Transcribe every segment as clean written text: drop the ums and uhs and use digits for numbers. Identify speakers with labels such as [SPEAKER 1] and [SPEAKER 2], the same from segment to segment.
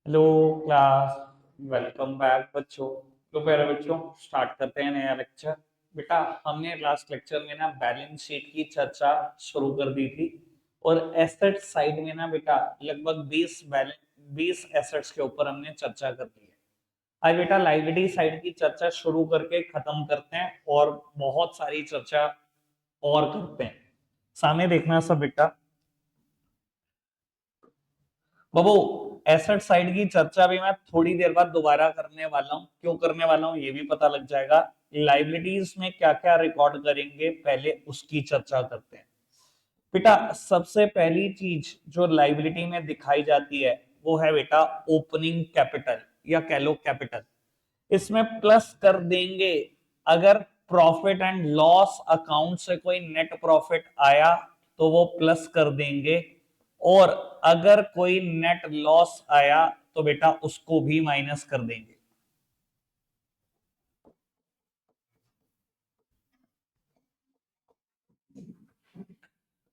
[SPEAKER 1] Hello class. Welcome back बच्चों। तो प्यारे बच्चों, स्टार्ट करते हैं नया लेक्चर। बेटा, हमने लास्ट लेक्चर में ना बैलेंस शीट की चर्चा शुरू कर दी थी। और एसेट साइड में ना बेटा लगभग 20 एसेट्स के ऊपर हमने चर्चा कर ली है। आज बेटा लाइबिलिटी साइड की चर्चा शुरू करके खत्म करते हैं और बहुत सारी चर्चा और करते हैं। सामने देखना सब बेटा। बाबू, एसेट साइड की चर्चा भी मैं थोड़ी देर बाद दोबारा करने वाला हूँ। क्यों करने वाला हूँ ये भी पता लग जाएगा। लाइबिलिटीज में क्या क्या रिकॉर्ड करेंगे पहले उसकी चर्चा करते हैं। बेटा, सबसे पहली चीज जो लाइबिलिटी में दिखाई जाती है वो है बेटा ओपनिंग कैपिटल या कह लो कैपिटल। इसमें प्लस कर देंगे अगर प्रॉफिट एंड लॉस अकाउंट से कोई नेट प्रॉफिट आया तो वो प्लस कर देंगे। और अगर कोई नेट लॉस आया तो बेटा उसको भी माइनस कर देंगे।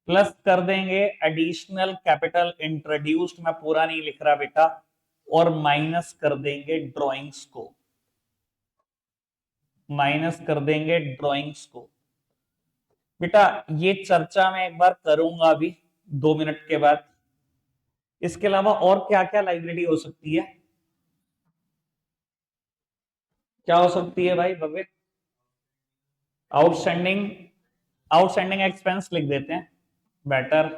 [SPEAKER 1] प्लस कर देंगे एडिशनल कैपिटल इंट्रोड्यूस्ड, मैं पूरा नहीं लिख रहा बेटा। और माइनस कर देंगे ड्रॉइंग्स को। माइनस कर देंगे ड्रॉइंग्स को। बेटा, ये चर्चा मैं एक बार करूंगा अभी 2 मिनट के बाद। इसके अलावा और क्या क्या लाइबिलिटी हो सकती है? क्या हो सकती है भाई भव्य? आउटस्टैंडिंग। आउटस्टैंडिंग एक्सपेंस लिख देते हैं, better.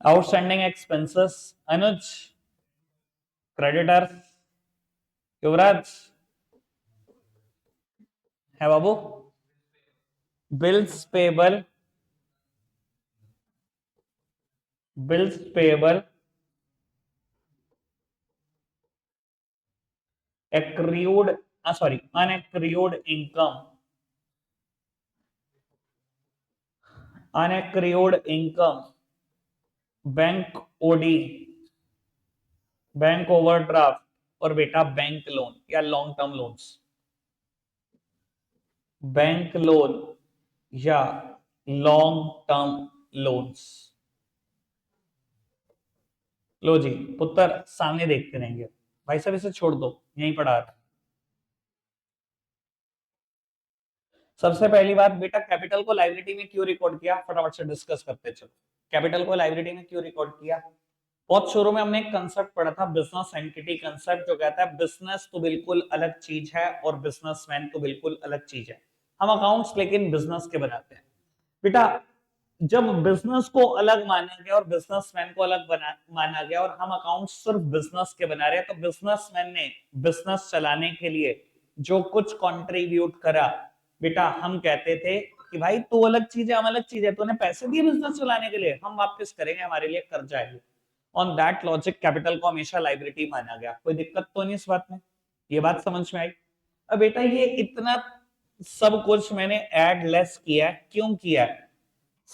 [SPEAKER 1] Outstanding expenses. Anuj. Creditor. Yuvraj है बाबू। Bills payable. Bills payable. Accrued, sorry, unaccrued income. Unaccrued income. Bank OD. Bank overdraft. और बेटा बैंक लोन या long term loans. Bank loan या लॉन्ग टर्म लोन्स। लो जी पुत्र, सामने देखते रहेंगे। भाई साहब इसे छोड़ दो, यहीं पढ़ा रहा। सबसे पहली बात बेटा, कैपिटल को लाइबिलिटी में क्यों रिकॉर्ड किया, फटाफट से डिस्कस करते चलो। कैपिटल को लाइबिलिटी में क्यों रिकॉर्ड किया? बहुत शुरू में हमने एक कंसेप्ट पढ़ा था, बिजनेस एंटिटी कंसेप्ट, जो कहता है बिजनेस तो बिल्कुल अलग चीज है और बिजनेसमैन तो बिल्कुल अलग चीज है। हम अकाउंट्स लेकिन बिजनेस के बनाते हैं। बेटा, जब बिजनेस को अलग माना गया और बिजनेसमैन को अलग माना गया और हम अकाउंट सिर्फ बिजनेस के बना रहे हैं, तो बिजनेसमैन ने बिजनेस चलाने के लिए जो कुछ कंट्रीब्यूट करा, बेटा हम कहते थे कि भाई तू अलग चीज है, हम अलग चीज है। तूने पैसे दिए बिजनेस चलाने के लिए, हम वापस करेंगे, हमारे लिए कर्जा है। ऑन दैट लॉजिक कैपिटल को हमेशा लाइबिलिटी माना गया। कोई दिक्कत तो नहीं इस बात में? ये बात समझ में आई? अब बेटा ये इतना सब कुछ मैंने एड लेस किया है, क्यों किया है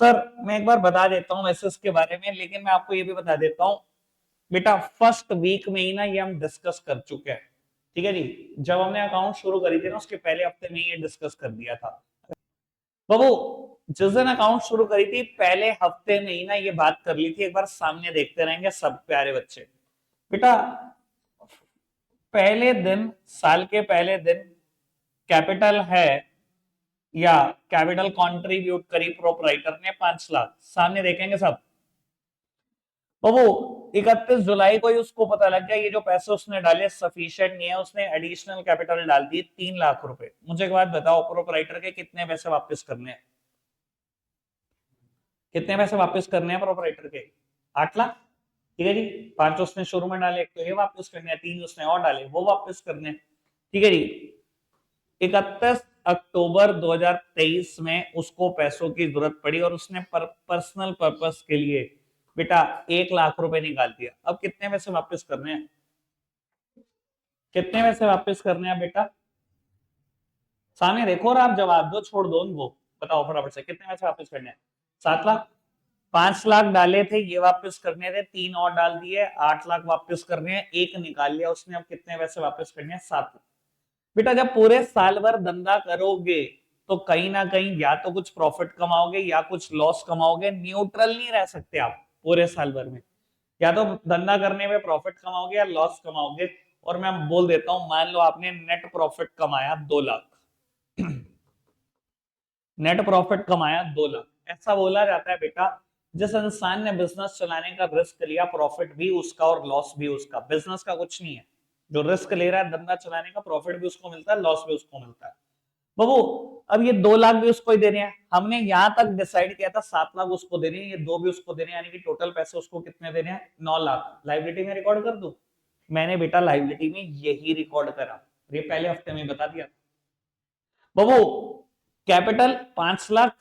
[SPEAKER 1] सर? मैं एक बार बता देता हूँ वैसे इसके बारे में, लेकिन मैं आपको ये भी बता देता हूँ। बेटा फर्स्ट वीक में ही ना ये हम डिस्कस कर चुके हैं। ठीक है जी, जब हमने अकाउंट शुरू करी थी ना उसके पहले हफ्ते में ये डिस्कस कर दिया था बाबू। जिस दिन अकाउंट शुरू करी थी पहले हफ्ते में ही ना ये बात कर ली थी। एक बार सामने देखते रहेंगे सब प्यारे बच्चे। बेटा, पहले दिन, साल के पहले दिन कैपिटल है या कैपिटल कंट्रीब्यूट करी प्रोपराइटर ने 5 लाख, सामने देखेंगे सब। तो वो 31 जुलाई को ही उसको पता लग गया ये जो पैसे उसने डाले सफिशिएंट नहीं है, उसने एडिशनल कैपिटल डाल दिए 3 लाख रुपए। मुझे एक बात बताओ, प्रोपराइटर के कितने पैसे वापस करने हैं? कितने पैसे वापस करने हैं प्रोपराइटर के? 8 लाख। ठीक है जी। 5 उसने शुरू में डाले, तो ये वापस करने हैं, 3 उसने और डाले वो वापस करने हैं। ठीक है जी। 31 अक्टूबर 2023 में उसको पैसों की जरूरत पड़ी और उसने पर्सनल पर्पस के लिए बेटा 1 लाख रुपए निकाल दिया। अब कितने पैसे वापस करने हैं? कितने पैसे वापस करने हैं बेटा? सामने देखो और आप जवाब दो, छोड़ दो उनको। बताओ फटाफट से, कितने पैसे वापस करने हैं? 7 लाख। 5 लाख डाले थे, ये वापस करने थे, 3 और डाल दिए, 8 लाख वापस करने हैं, एक निकाल लिया उसने। अब कितने पैसे वापस करने हैं? 7 लाख। बेटा जब पूरे साल भर धंधा करोगे तो कहीं ना कहीं या तो कुछ प्रॉफिट कमाओगे या कुछ लॉस कमाओगे, न्यूट्रल नहीं रह सकते आप पूरे साल भर में। या तो धंधा करने में प्रॉफिट कमाओगे या लॉस कमाओगे। और मैं बोल देता हूं, मान लो आपने नेट प्रॉफिट कमाया 2 लाख, नेट प्रॉफिट कमाया 2 लाख, ऐसा बोला जाता है बेटा, जिस इंसान ने बिजनेस चलाने का रिस्क लिया, प्रॉफिट भी उसका और लॉस भी उसका, बिजनेस का कुछ नहीं है। जो रिस्क ले रहा है धंधा चलाने का, प्रॉफिट भी उसको मिलता है, लॉस भी उसको मिलता है। बाबू, अब ये 2 लाख भी उसको ही देने हैं, हमने यहां तक डिसाइड किया था 7 लाख उसको देने हैं, ये 2 भी उसको देने हैं, यानी कि टोटल पैसे उसको कितने देने हैं, 9 लाख। लाइबिलिटी में रिकॉर्ड कर दूं? मैंने बेटा लाइबिलिटी में यही रिकॉर्ड करा, ये पहले हफ्ते में बता दिया। बाबू, कैपिटल 5 लाख,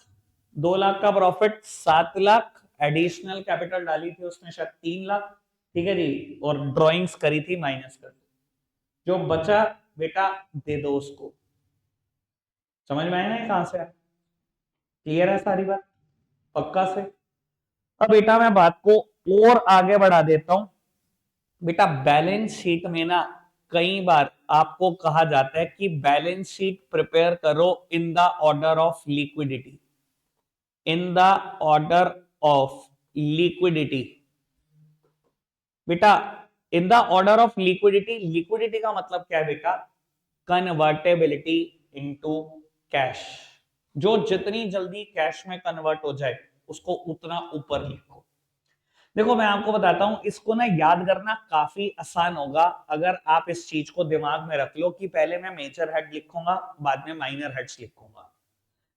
[SPEAKER 1] 2 लाख का प्रॉफिट 7 लाख, एडिशनल कैपिटल डाली थी उसने शायद 3 लाख, ठीक है जी, और ड्रॉइंग्स करी थी माइनस कर, जो बचा बेटा दे दो उसको। समझ में आया ना कहां से? क्लियर है सारी बात? पक्का से? अब बेटा मैं बात को और आगे बढ़ा देता हूं। बेटा बैलेंस शीट में ना कई बार आपको कहा जाता है कि बैलेंस शीट प्रिपेयर करो in the order of liquidity, in the order of liquidity. बेटा in the order of liquidity, liquidity का मतलब क्या है बेटा? Convertibility into cash. जो जितनी जल्दी कैश में कन्वर्ट हो जाए उसको उतना ऊपर लिखो। देखो मैं आपको बताता हूं, इसको ना याद करना काफी आसान होगा अगर आप इस चीज को दिमाग में रख लो कि पहले मैं मेजर हेड लिखूंगा, बाद में माइनर हेड्स लिखूंगा।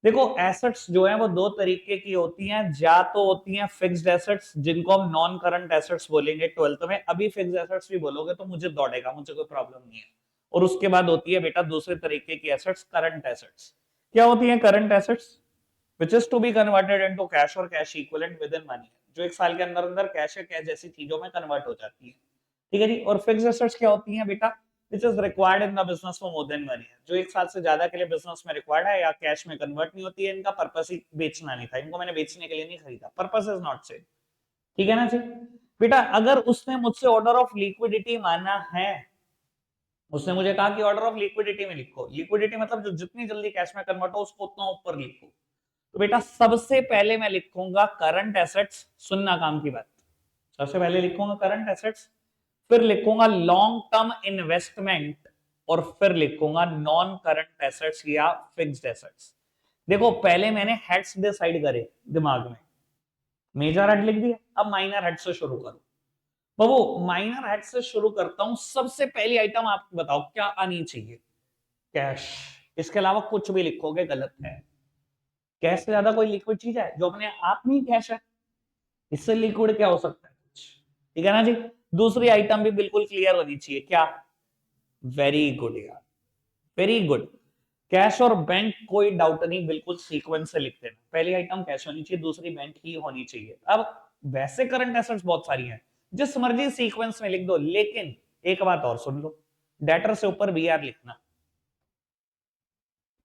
[SPEAKER 1] देखो एसेट्स जो है वो 2 तरीके की होती हैं, या तो होती हैं फिक्स्ड एसेट्स जिनको हम नॉन करंट एसेट्स बोलेंगे 12th में, अभी फिक्स्ड एसेट्स भी बोलोगे तो मुझे दौड़ेगा, मुझे कोई प्रॉब्लम नहीं है। और उसके बाद होती है बेटा दूसरे तरीके की एसेट्स, करंट एसेट्स। क्या होती है current assets? which is to be converted into cash और cash equivalent within money, जो 1 साल के अंदर अंदर कैश या कैश जैसी चीजों में कन्वर्ट हो जाती है, ठीक है जी। और फिक्स्ड एसेट्स क्या होती हैं बेटा? which is required in the business for more than 1 year, जो 1 साल से ज्यादा के लिए बिजनेस में रिक्वायर्ड है या कैश में कन्वर्ट नहीं होती है। इनका पर्पस ही बेचना नहीं था, इनको मैंने बेचने के लिए नहीं खरीदा, पर्पस इज नॉट सेम, ठीक है ना जी। बेटा अगर उसने मुझसे ऑर्डर ऑफ लिक्विडिटी माना है, उसने मुझे कहा कि ऑर्डर ऑफ लिक्विडिटी में लिखो, लिक्विडिटी मतलब जो जितनी जल्दी कैश में कन्वर्ट हो उसको उतना ऊपर लिखो, तो बेटा सबसे पहले मैं लिखूंगा करंट एसेट्स, सुनना काम की बात, सबसे पहले लिखूंगा करंट एसेट्स, फिर लिखूंगा लॉन्ग टर्म इन्वेस्टमेंट, और फिर लिखूंगा नॉन करंट एसेट्स या फिक्स्ड एसेट्स। देखो पहले मैंने हेड्स डिसाइड करे दिमाग में, मेजर हेड लिख दिया, अब माइनर हेड से शुरू करो। बाबू माइनर हेड से शुरू करता हूं, सबसे पहली आइटम आप बताओ क्या आनी चाहिए? कैश। इसके अलावा कुछ भी लिखोगे गलत है। कैश से ज्यादा कोई लिक्विड चीज है जो अपने आप में कैश है? इससे लिक्विड क्या हो सकता है कुछ? ठीक है ना जी। दूसरी आइटम भी बिल्कुल क्लियर होनी चाहिए, क्या? वेरी गुड यार, वेरी गुड। कैश और बैंक कोई डाउट नहीं, बिल्कुल सीक्वेंस से लिख देना, पहली आइटम कैश होनी चाहिए, दूसरी बैंक ही होनी चाहिए। अब वैसे करंट एसेट्स बहुत सारी हैं, जिस मर्जी सीक्वेंस में लिख दो, लेकिन एक बात और सुन लो, डेटर से ऊपर बीआर लिखना,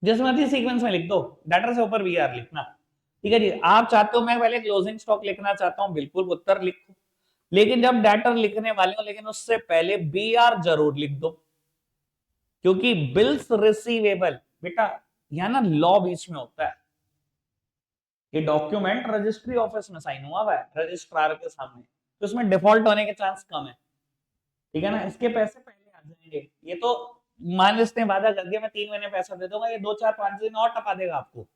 [SPEAKER 1] जिस मर्जी सीक्वेंस में लिख दो, डेटर से ऊपर बीआर लिखना, ठीक है जी। आप चाहते हो मैं पहले क्लोजिंग स्टॉक लिखना चाहता हूं, बिल्कुल उत्तर लिखो, लेकिन जब डेटर लिखने वाले हो, लेकिन उससे पहले बीआर जरूर लिख दो, क्योंकि बिल्स रिसीवेबल बेटा यहां ना लॉ बीच में होता है, ये डॉक्यूमेंट रजिस्ट्री ऑफिस में साइन हुआ हुआ है रजिस्ट्रार के सामने, तो इसमें डिफॉल्ट होने के चांस कम है, ठीक है ना। इसके पैसे पहले आ जाएंगे, ये तो मान इसने वादा कर दिया मैं 3 महीने पैसा दे दूंगा, ये 2 4 5 दिन और टपा देगा आपको,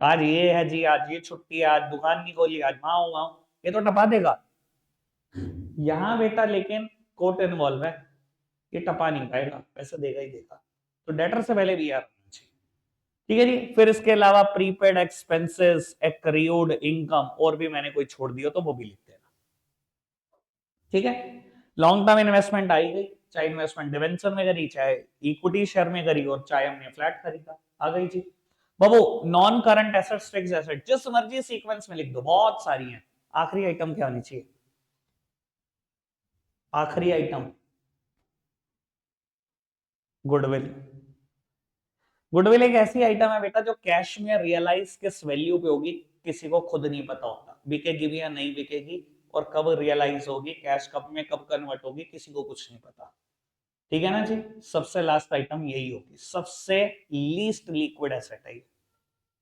[SPEAKER 1] आज ये है जी, आज ये छुट्टी है, आज दुकान नहीं खोली, आज वहां हूं, ये तो टपा देगा। यहाँ बेटा लेकिन कोर्ट इन्वॉल्व है, ये टपा नहीं पाएगा, पैसा देगा ही देगा, तो डेटर से पहले भी यार होना चाहिए, ठीक है जी। फिर इसके अलावा प्रीपेड एक्सपेंसेस, एक्रियूड इनकम, और भी मैंने कोई छोड़ दिया तो वो भी लिख देना, ठीक है। लॉन्ग टर्म इन्वेस्टमेंट आई गई, चाहे इन्वेस्टमेंट डिवेंचर में करी, चाहे इक्विटी शेयर में करी, और चाहे हमने फ्लैट खरीदा, आ गई जी। बाबू non current assets, fixed asset, जिस मर्जी सीक्वेंस में लिख दो, बहुत सारी हैं। आखिरी आइटम क्या होनी चाहिए? आखिरी आइटम गुडविल। गुडविल एक ऐसी आइटम है बेटा जो कैश में रियलाइज किस वैल्यू पे होगी किसी को खुद नहीं पता होता, बिकेगी भी या नहीं बिकेगी, और कब रियलाइज होगी, कैश कब में कब कन्वर्ट होगी, किसी को कुछ नहीं पता, ठीक है ना जी। सबसे लास्ट आइटम यही होगी, सबसे लीस्ट लिक्विड एसेट है,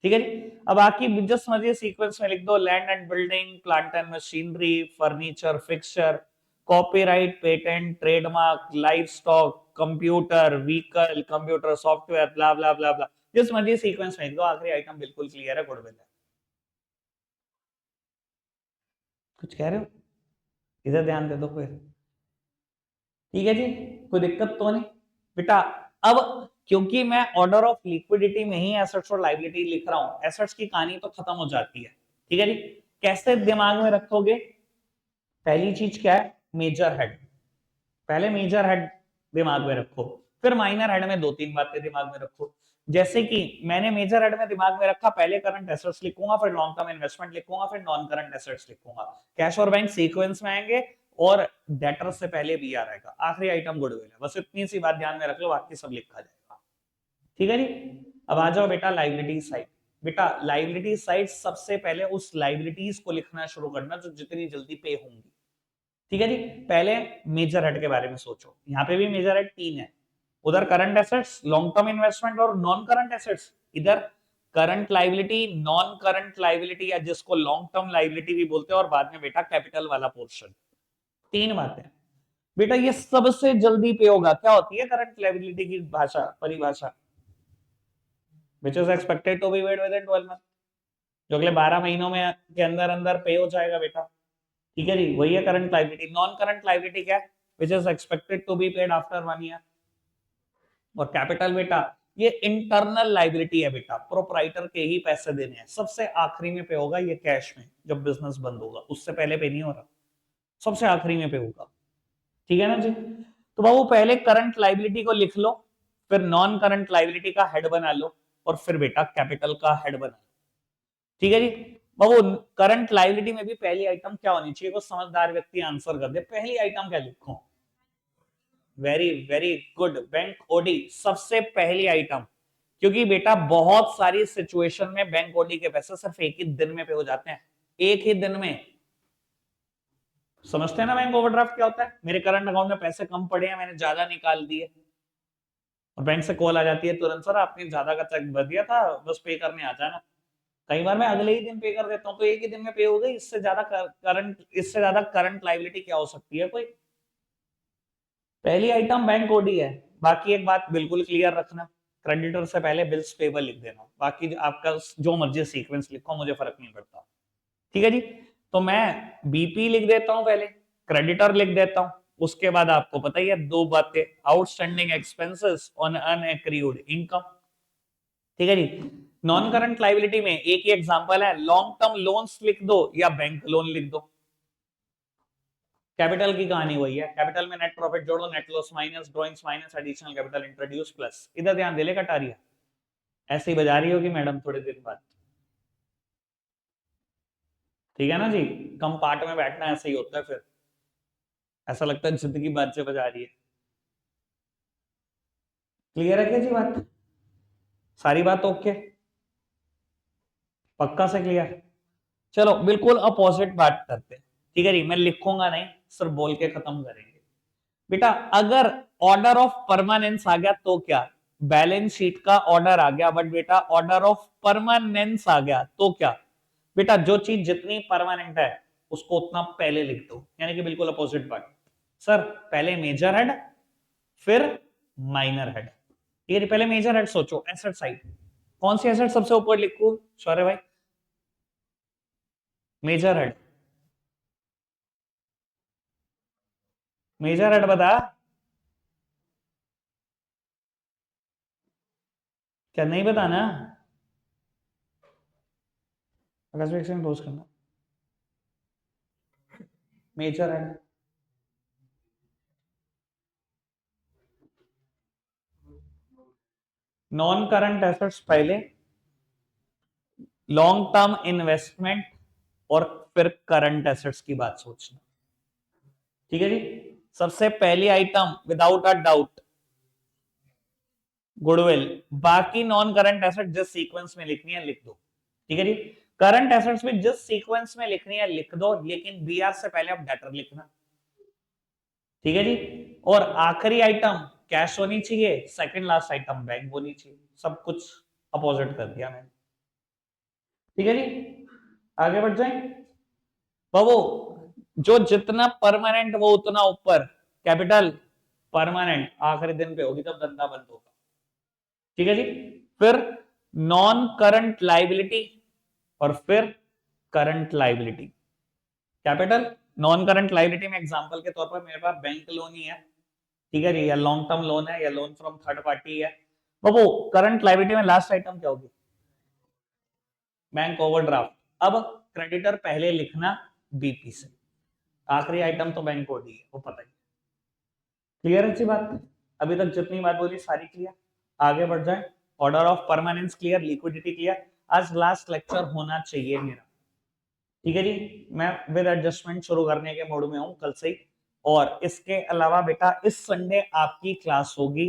[SPEAKER 1] ठीक है जी। अब बाकी जस्ट समझिए सीक्वेंस में लिख दो, land and building, plant and machinery, furniture, fixture, copyright, patent, trademark, live stock, computer, vehicle, computer software, blah blah blah blah. Just समझिए सीक्वेंस में लिख दो, आखिरी आइटम बिल्कुल क्लियर है, गुडविल है। कुछ कह रहे हो? इधर ध्यान दे दो फिर। ठीक है जी, कोई दिक्कत तो नहीं बेटा। अब क्योंकि मैं ऑर्डर ऑफ लिक्विडिटी में ही एसेट्स और लायबिलिटी लिख रहा हूं, एसेट्स की कहानी तो खत्म हो जाती है। ठीक है जी, कैसे दिमाग में रखोगे? पहली चीज क्या है? Major head. पहले मेजर हेड दिमाग में रखो, फिर माइनर हेड में दो तीन बातें दिमाग में रखो। जैसे कि मैंने मेजर हेड में दिमाग में रखा, पहले करंट एसेट्स लिखूंगा, फिर लॉन्ग टर्म इन्वेस्टमेंट लिखूंगा, फिर नॉन करंट एसेट्स लिखूंगा। कैश और बैंक सीक्वेंस में आएंगे और डेटर से पहले भी आ रहेगा, आखिरी आइटम गुडविल है। बस इतनी सी बात ध्यान में रख लो, बाकी सब लिखा जाएगा। ठीक है जी। अब आ जाओ बेटा लाइबिलिटी साइड। बेटा लाइबिलिटी साइड सबसे पहले उस लाइबिलिटीज को लिखना शुरू करना जो जितनी जल्दी पे होंगी। ठीक है जी। पहले मेजर हेड के बारे में सोचो, यहाँ पे भी मेजर हेड तीन है, उधर current assets, long term investment और नॉन करंट एसेट्स। इधर current liability, non current liability, या जिसको लॉन्ग टर्म लाइबिलिटी भी बोलते हैं, और बाद में बेटा कैपिटल वाला पोर्शन। तीन बातें बेटा, ये सबसे जल्दी पे होगा। क्या होती है करंट लाइबिलिटी की भाषा, परिभाषा? Which is expected to be paid within 12 month, जो अगले 12 महीनों में के अंदर अंदर पे हो जाएगा बेटा। ठीक है जी, वही है current liability. Non current liability क्या है? Which is expected to be paid after 1 year. और कैपिटल बेटा ये इंटरनल लाइबिलिटी है बेटा, प्रोपराइटर के ही पैसे देने हैं, सबसे आखिरी में पे होगा ये कैश में, जब बिजनेस बंद होगा, उससे पहले पे नहीं हो रहा, सबसे आखिरी में पे होगा। ठीक है ना जी। तो बाबू पहले करंट लाइबिलिटी को लिख लो, फिर नॉन करंट लाइबिलिटी का हेड बना लो, और फिर बेटा कैपिटल का हेड बना लो। ठीक है जी। बाबू करंट लाइबिलिटी में भी पहली आइटम क्या होनी चाहिए, को समझदार व्यक्ति आंसर कर दे, पहली आइटम क्या लिखो? Very very good, bank OD सबसे पहली आइटम। क्योंकि बेटा बहुत सारी सिचुएशन में बैंक ओडी के पैसे सिर्फ एक ही दिन में पे हो जाते हैं, एक ही दिन में। समझते हैं ना बैंक ओवरड्राफ्ट क्या होता है? मेरे करंट अकाउंट में पैसे कम पड़े हैं, मैंने ज्यादा निकाल दिए, और बैंक से कॉल आ जाती है तुरंत, सर आपने ज्यादा का चेक भर दिया था, बस पे करने आ जाना। कई बार मैं अगले ही दिन पे कर देता हूँ, तो एक ही दिन में पे हो गई। इससे ज्यादा करंट लाइबिलिटी क्या हो सकती है कोई? पहली आइटम बैंक ओडी है। बाकी एक बात बिल्कुल क्लियर रखना, क्रेडिटर से पहले बिल्स पेबल लिख देना, बाकी आपका जो मर्जी सीक्वेंस लिखो, मुझे फर्क नहीं पड़ता। ठीक है जी। तो मैं बीपी लिख देता हूं, पहले क्रेडिटर लिख देता हूं, उसके बाद आपको पता ही है दो बातें, आउटस्टैंडिंग एक्सपेंसेस ऑन अनएक्रूड इनकम। ठीक है जी। नॉन करंट लाइबिलिटी में एक ही एग्जांपल है, लॉन्ग टर्म लोन्स लिख दो या बैंक लोन लिख दो। कैपिटल की कहानी वही है, कैपिटल में नेट प्रॉफिट जोड़ो, net loss minus, drawings minus, additional capital introduce plus. इधर ध्यान दे ले कटारिया, ऐसे ही बजा रही होगी मैडम थोड़े दिन बाद। ठीक है ना जी, कम पार्ट में बैठना ऐसे ही होता है, फिर ऐसा लगता है जिंदगी बाद से बजा रही है। क्लियर है क्या जी बात? सारी बात ओके? पक्का से क्लियर? चलो बिल्कुल अपोजिट बात करते हैं। ठीक है जी, मैं लिखूंगा नहीं, सिर्फ बोल के खत्म करेंगे। बेटा अगर ऑर्डर ऑफ परमानेंस आ गया तो क्या? बैलेंस शीट का ऑर्डर आ गया, बट बेटा ऑर्डर ऑफ परमानेंस आ गया तो क्या? बेटा जो चीज जितनी परमानेंट है उसको उतना पहले लिख दो, यानी कि बिल्कुल अपोजिट बात। सर पहले मेजर हेड, फिर माइनर हेड। ठीक है, पहले मेजर हेड सोचो, एसेट साइड। कौन सी एसेट सबसे ऊपर लिखू सॉरी भाई? Major head. मेजर हेड बता, क्या नहीं बताना? क्लोज करना। Major head, non current assets पहले, लॉन्ग टर्म इन्वेस्टमेंट, और फिर करंट एसेट्स की बात सोचना। ठीक है जी। सबसे पहली item without a doubt goodwill, बाकी नॉन करंट एसेट जिस सीक्वेंस में लिखनी है लिख दो। ठीक है जी। करंट एसेट्स में जिस सीक्वेंस में लिखनी है लिख दो, लेकिन बीआर से पहले अब डेटर लिखना। ठीक है जी। और आखिरी आइटम कैश होनी चाहिए, सेकंड लास्ट आइटम बैंक होनी चाहिए। सब कुछ अपोजिट कर दिया मैंने। ठीक है जी, आगे बढ़ जाए। बाबू जो जितना परमानेंट वो उतना ऊपर, कैपिटल परमानेंट आखिरी दिन पे होगी तब धंधा बंद होगा। ठीक है जी, फिर नॉन करंट लाइबिलिटी और फिर current liability. Capital non current liability में एग्जांपल के तौर पर मेरे पास बैंक लोन ही है, ठीक है जी, या लॉन्ग टर्म लोन है या लोन फ्रॉम थर्ड पार्टी है। बाबू करंट लाइबिलिटी में लास्ट आइटम क्या होगी? Bank overdraft. अब क्रेडिटर पहले लिखना बीपी से, आखिरी आइटम तो बैंक कोड ही है, वो पता ही। क्लियर है अच्छी बात? अभी तक जितनी बात बोली सारी क्लियर, आगे बढ़ जाए। Order of permanence clear, liquidity clear. आज लास्ट लेक्चर होना चाहिए मेरा, ठीक है जी। मैं विद एडजस्टमेंट शुरू करने के मूड में हूं कल से ही। और इसके अलावा बेटा इस संडे आपकी क्लास होगी,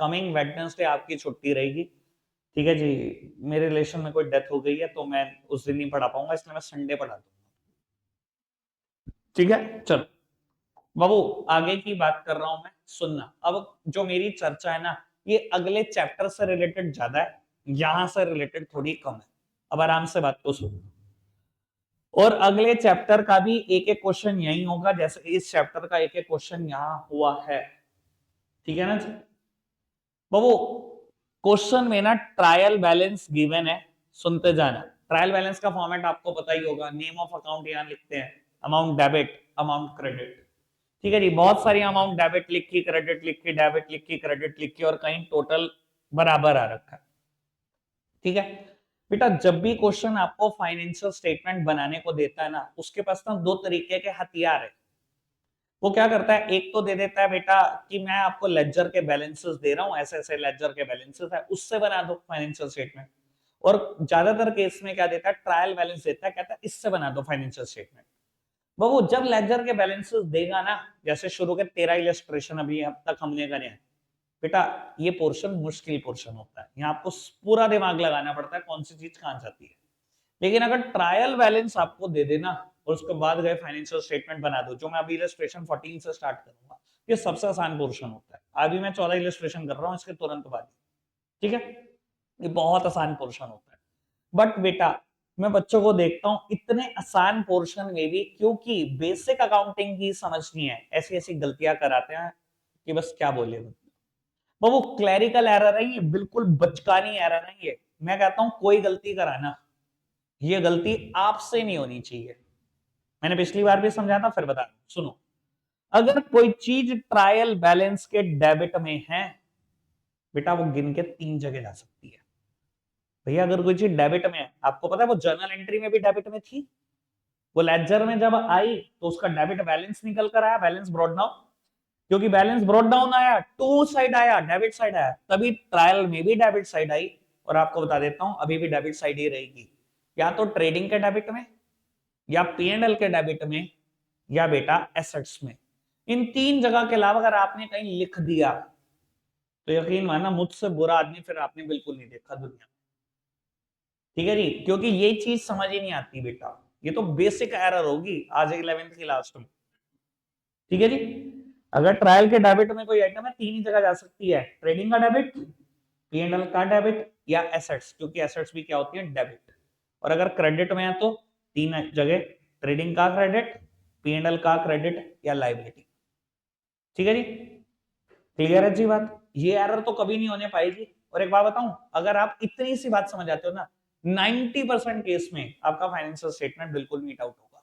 [SPEAKER 1] कमिंग वेडनेसडे आपकी छुट्टी रहेगी, ठीक है जी। मेरे रिलेशन में कोई डेथ हो गई है तो मैं उस दिन नहीं पढ़ा पाऊंगा, इसलिए मैं संडे पढ़ा दूंगा, ठीक है। चलो बाबू आगे की बात कर रहा हूं मैं, सुनना। अब जो मेरी चर्चा है ना, ये अगले चैप्टर से रिलेटेड ज्यादा है, यहां से रिलेटेड थोड़ी कम है। अब आराम से बात को सुनो। और अगले चैप्टर का भी एक एक क्वेश्चन यही होगा जैसे इस चैप्टर का एक एक क्वेश्चन यहां हुआ है, ठीक है ना जी। बाबू क्वेश्चन में ना ट्रायल बैलेंस गिवन है, सुनते जाना। ट्रायल बैलेंस का फॉर्मेट आपको पता ही होगा, नेम ऑफ अकाउंट यहां लिखते हैं, अमाउंट डेबिट अमाउंट क्रेडिट, ठीक है जी। बहुत सारी अमाउंट डेबिट लिखी, क्रेडिट लिखी, डेबिट लिखी, क्रेडिट लिखी, और कहीं टोटल बराबर आ रखा है, ठीक है। बेटा जब भी क्वेश्चन आपको फाइनेंशियल स्टेटमेंट बनाने को देता है ना, उसके पास ना दो तरीके के हथियार है। वो क्या करता है, एक तो दे देता है बेटा कि मैं आपको लेजर के बैलेंसेस दे रहा हूं, ऐसे ऐसे लेजर के बैलेंसेस है, उससे बना दो फाइनेंशियल स्टेटमेंट। और ज्यादातर केस में क्या देता है, ट्रायल बैलेंस देता है, कहता है इससे बना दो फाइनेंशियल स्टेटमेंट। वो जब लेजर के बैलेंसेस देगा ना, जैसे शुरू के 13 इलस्ट्रेशन अभी अब तक हमने करे हैं बेटा, ये पोर्शन मुश्किल पोर्शन होता है, यहाँ आपको पूरा दिमाग लगाना पड़ता है कौन सी चीज कहां जाती है। लेकिन अगर ट्रायल बैलेंस आपको दे देना और उसके बाद गए फाइनेंशियल स्टेटमेंट बना दो, जो मैं अभी इलस्ट्रेशन 14 से स्टार्ट करूंगा, ये सबसे आसान पोर्शन होता है। अभी मैं 14 इलस्ट्रेशन कर रहा हूँ इसके तुरंत बाद, ठीक है। ये बहुत आसान पोर्शन होता है। बट बेटा मैं बच्चों को देखता हूं इतने आसान पोर्शन में भी, क्योंकि बेसिक अकाउंटिंग की समझ नहीं है, ऐसी ऐसी गलतियां कराते हैं कि बस क्या बोले। वो क्लैरिकल एरर है ये, बिल्कुल बचकानी एरर है ये। मैं कहता हूं कोई गलती कराना, ये गलती आपसे नहीं होनी चाहिए। मैंने पिछली बार भी समझाया था, फिर बता रहा हूं, सुनो। अगर कोई चीज ट्रायल बैलेंस के डेबिट में है बेटा, वो गिन के 3 जगह जा सकती है। भैया अगर कोई चीज डेबिट में है, आपको पता है वो जर्नल एंट्री में भी डेबिट में थी, वो लेजर में जब आई तो उसका डेबिट बैलेंस निकल कर आया, बैलेंस ब्रॉट डाउन। क्योंकि बैलेंस ब्रॉट डाउन आया, टू साइड आया, डेबिट साइड आया, तभी ट्रायल में भी डेबिट साइड आई। और आपको बता देता हूं अभी भी डेबिट साइड ही रहेगी, या तो ट्रेडिंग के डेबिट में, या पीएनएल के डेबिट में, या बेटा एसेट्स में। इन 3 जगह के अलावा अगर आपने कहीं लिख दिया तो यकीन मानना मुझसे बुरा आदमी फिर आपने बिल्कुल नहीं देखा दुनिया में, ठीक है जी। क्योंकि ये चीज समझ ही नहीं आती बेटा, ये तो बेसिक एरर होगी आज 11th की लास्ट में, ठीक है जी। अगर ट्रायल के डेबिट में कोई आइटम है, 3 ही जगह जा सकती है, ट्रेडिंग का डेबिट, पीएनएल का डेबिट, या एसेट्स, क्योंकि एसेट्स भी क्या होती है, डेबिट। और अगर क्रेडिट में है तो 3 जगह, ट्रेडिंग का क्रेडिट, पीएनएल का क्रेडिट, या लाइबिलिटी, ठीक है जी। क्लियर है जी बात, ये एरर तो कभी नहीं होने पाएगी। और एक बात बताऊं, अगर आप इतनी सी बात समझ आते हो ना, 90% केस में आपका फाइनेंशियल स्टेटमेंट बिल्कुल मीट आउट होगा।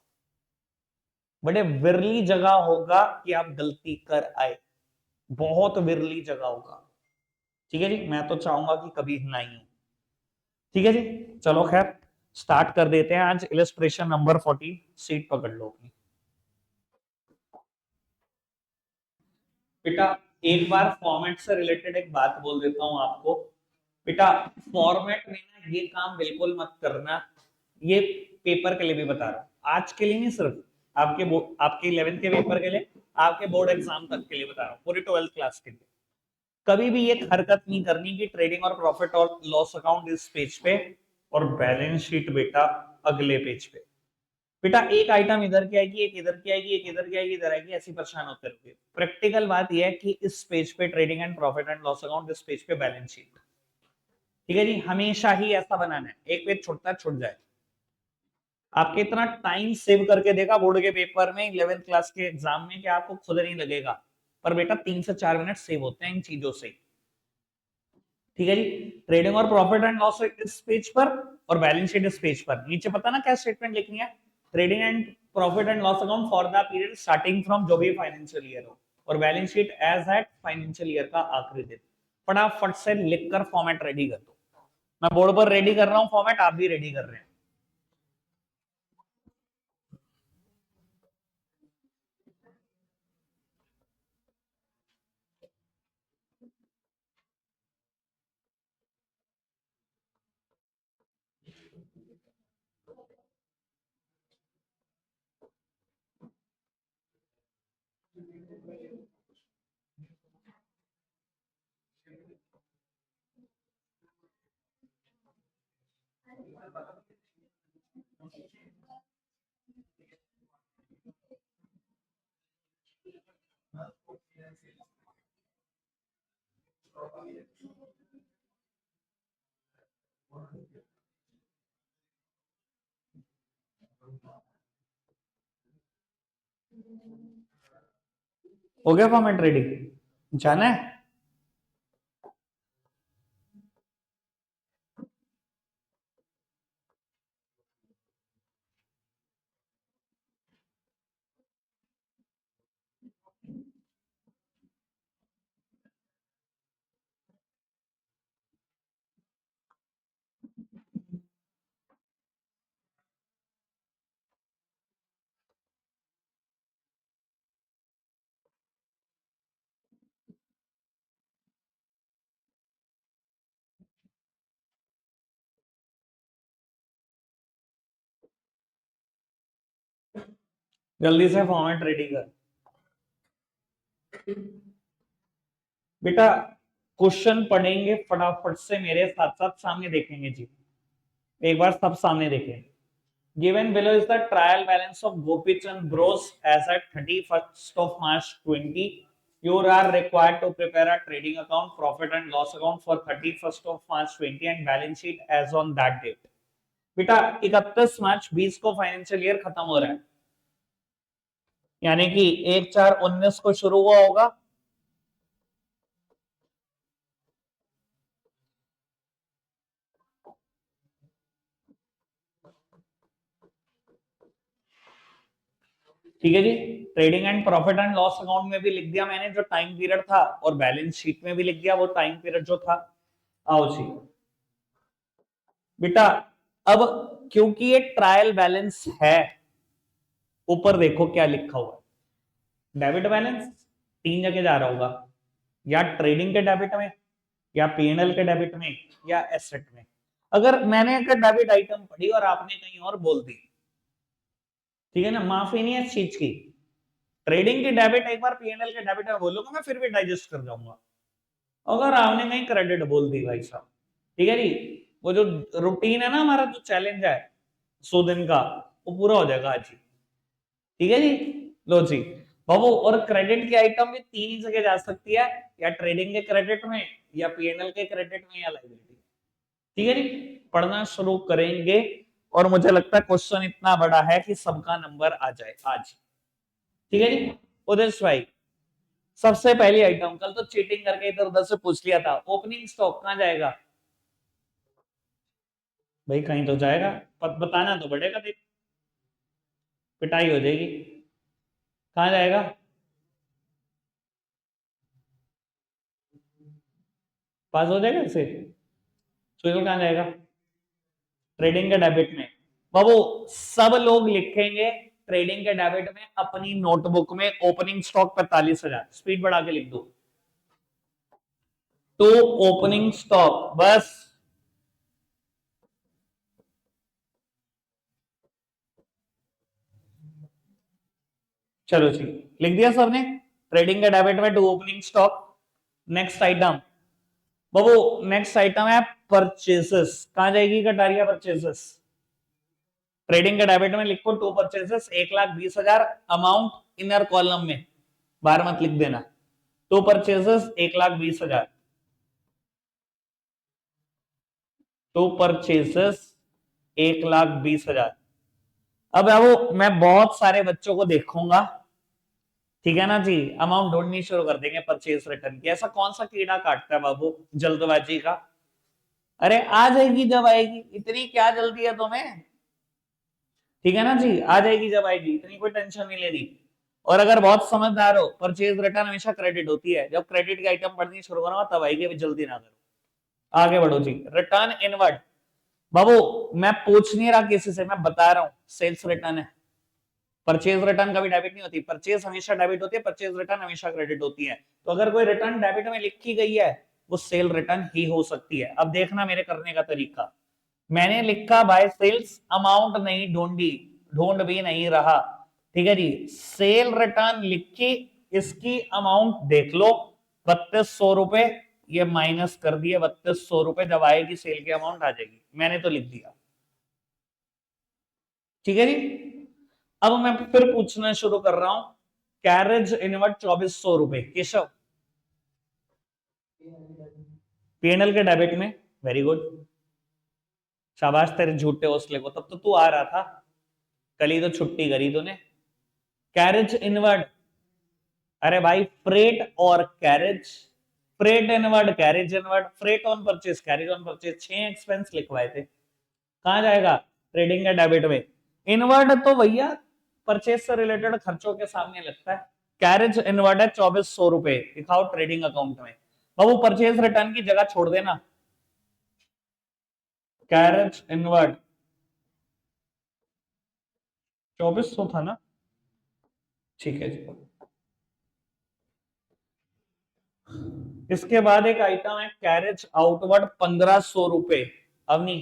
[SPEAKER 1] बड़े विरली जगह होगा कि आप गलती कर आए, बहुत विरली जगह होगा, ठीक है जी। मैं तो चाहूंगा कि कभी ना ही हो, ठीक है जी। चलो खैर स्टार्ट कर देते हैं आज इलस्ट्रेशन नंबर 14, सीट पकड़ लो अपनी बेटा। एक बार फॉर्मेट से रिलेटेड एक बात बोल देता हूं आपको बेटा, फॉर्मेट में ना ये काम बिल्कुल मत करना, ये पेपर के लिए भी बता रहा हूं, आज के लिए नहीं, सिर्फ आपके 11th के पेपर के लिए, आपके बोर्ड एग्जाम तक के लिए बता रहा हूं, पूरी 12th क्लास के लिए। कभी भी एक हरकत नहीं करनी कि ट्रेडिंग और प्रॉफिट और लॉस अकाउंट इस पेज पे और बैलेंस शीट बेटा अगले पेज पे। बेटा एक आइटम इधर की आएगी, एक इधर की आएगी, एक इधर की आएगी, इधर आएगी, ऐसी परेशान होते रहोगे। प्रैक्टिकल बात यह है कि इस पेज पे trading and profit and loss account, इस पेज पे बैलेंस शीट, ठीक है जी। हमेशा ही ऐसा बनाना है, एक पेज छुटता है छुट जाए, आपके इतना टाइम सेव करके देगा बोर्ड के पेपर में, 11th क्लास के एग्जाम में, कि आपको खुद नहीं लगेगा, पर बेटा 3 से 4 मिनट सेव होते हैं इन चीजों से। ठीक है जी। ट्रेडिंग और प्रॉफिट एंड लॉस इस पेज पर, और बैलेंस शीट इस पेज पर। नीचे पता ना क्या स्टेटमेंट लिखनी है, trading and profit and loss account for the period starting from जो भी फाइनेंशियल ईयर हो, और balance sheet as at financial year का आखिरी दिन। फटाफट से लिखकर फॉर्मेट रेडी कर दो। मैं बोर्ड पर रेडी कर रहा हूं फॉर्मेट, आप भी रेडी कर रहे हैं। हो गया फॉर्मेट रेडी, जाना है। जल्दी से फॉर्मेट रेडी कर बेटा। क्वेश्चन पढ़ेंगे फटाफट से, मेरे साथ साथ सामने देखेंगे जी, एक बार सब सामने देखें। Given below is the trial balance of Gopichand Bros as at 31st of March 20. You are required to prepare a trading account, profit and loss account for 31st of March 20 and balance sheet as on that date. बेटा 31 मार्च 20 को financial year खत्म हो रहा है, यानी कि 1/4/19 को शुरू हुआ होगा, ठीक है जी। Trading and profit and loss account में भी लिख दिया मैंने जो टाइम पीरियड था, और बैलेंस शीट में भी लिख दिया वो टाइम पीरियड जो था। आओ जी बेटा, अब क्योंकि ये ट्रायल बैलेंस है, ऊपर देखो क्या लिखा हुआ है। डेबिट बैलेंस 3 जगह जा रहा होगा, या ट्रेडिंग के डेबिट में, या पीएनएल के डेबिट में, या एसेट में। अगर मैंने अगर डेबिट आइटम पढ़ी और आपने कहीं और बोल दी, ठीक है ना, माफी नहीं है इस चीज की। ट्रेडिंग की डेबिट एक बार पीएनएल के डेबिट में बोलूंगा मैं, फिर भी डाइजेस्ट कर जाऊंगा। अगर आपने कहीं क्रेडिट बोल दी भाई साहब, ठीक है जी, वो जो रूटीन है ना हमारा, जो चैलेंज है 100 दिन का, वो पूरा हो जाएगा आज ही। ठीक है जी। लो जी बाबू, और क्रेडिट की आइटम भी 3 ही जगह जा सकती है, या ट्रेडिंग के क्रेडिट में, या पीएनएल के क्रेडिट में, या लाइबिलिटी। ठीक है जी। पढ़ना शुरू करेंगे, और मुझे लगता है क्वेश्चन इतना बड़ा है कि सबका नंबर आ जाए आज। ठीक है जी। उदेश भाई, सबसे पहली आइटम, कल तो चीटिंग करके इधर उधर से पूछ लिया था, ओपनिंग स्टॉक कहां जाएगा भाई? कहीं तो जाएगा, बताना तो पड़ेगा, देख पिटाई हो जाएगी। कहां जाएगा? पास हो जाएगा इसे, सुनील कहां जाएगा? ट्रेडिंग के डेबिट में। बाबू, सब लोग लिखेंगे ट्रेडिंग के डेबिट में अपनी नोटबुक में ओपनिंग स्टॉक 45,000, स्पीड बढ़ा के लिख दो। तो ओपनिंग स्टॉक बस। चलो जी, लिख दिया सबने, ट्रेडिंग के डेबिट में to opening stock. Next item बाबू, नेक्स्ट आइटम है परचेसेस। कहां जाएगी कटारिया परचेसेस? ट्रेडिंग के डेबिट में लिखो to purchases 1,20,000, amount inner column में, बाहर मत लिख देना। To purchases 1,20,000, to purchases 1,20,000। अब वो मैं बहुत सारे बच्चों को देखूंगा, ठीक है ना जी, अमाउंट ढूंढनी शुरू कर देंगे परचेज रिटर्न की। ऐसा कौन सा कीड़ा काटता है बाबू जल्दबाजी का? अरे आ जाएगी जब आएगी, इतनी क्या जल्दी है तुम्हें? ठीक है ना जी, आ जाएगी जब आएगी, इतनी कोई टेंशन नहीं लेनी। और अगर बहुत समझदार हो, परचेज रिटर्न हमेशा क्रेडिट होती है, जब क्रेडिट की आइटम पढ़नी शुरू करो तब आएगी, अभी जल्दी ना करो। आगे बढ़ो जी, रिटर्न इनवर्ड। बाबू मैं पूछ नहीं रहा किसी से, मैं बता रहा हूं, सेल्स रिटर्न है। परचेज रिटर्न कभी डेबिट नहीं होती, परचेज हमेशा डेबिट होती है, परचेज रिटर्न हमेशा क्रेडिट होती है। तो अगर कोई रिटर्न डेबिट में लिखी गई है, वो सेल रिटर्न ही हो सकती है। अब देखना मेरे करने का तरीका, मैंने लिखा बाय सेल्स, अमाउंट नहीं ढूंढी, ढूंढ भी नहीं रहा, ठीक है जी। सेल रिटर्न लिखी, इसकी अमाउंट देख लो 3200 रुपए, ये माइनस कर दिए 3200 रुपए, जब आएगी सेल की अमाउंट आ जाएगी, मैंने तो लिख दिया, ठीक है जी। अब मैं फिर पूछना शुरू कर रहा हूं, कैरेज इनवर्ट 2400 रुपए, केशव पीएनएल के डेबिट में, वेरी गुड, शाबाश तेरे झूठे हौसले को, तब तो तू आ रहा था, कल ही तो छुट्टी करी तूने। कैरेज इनवर्ड, अरे भाई फ्रेट और carriage, freight inward carriage inward, freight on purchase carriage on purchase, 6 expense लिखवाए थे, कहां जाएगा? ट्रेडिंग के डेबिट में। इनवर्ड तो भैया परचेज से रिलेटेड खर्चों के सामने लगता है। कैरेज इनवर्ड है 2400 रुपए, दिखाओ ट्रेडिंग अकाउंट में। बाबू परचेज रिटर्न की जगह छोड़ देना, कैरेज इनवर्ड 2400 था ना, ठीक है जी। इसके बाद एक आइटम है कैरेज आउटवर्ड 1500 रुपए, अवनी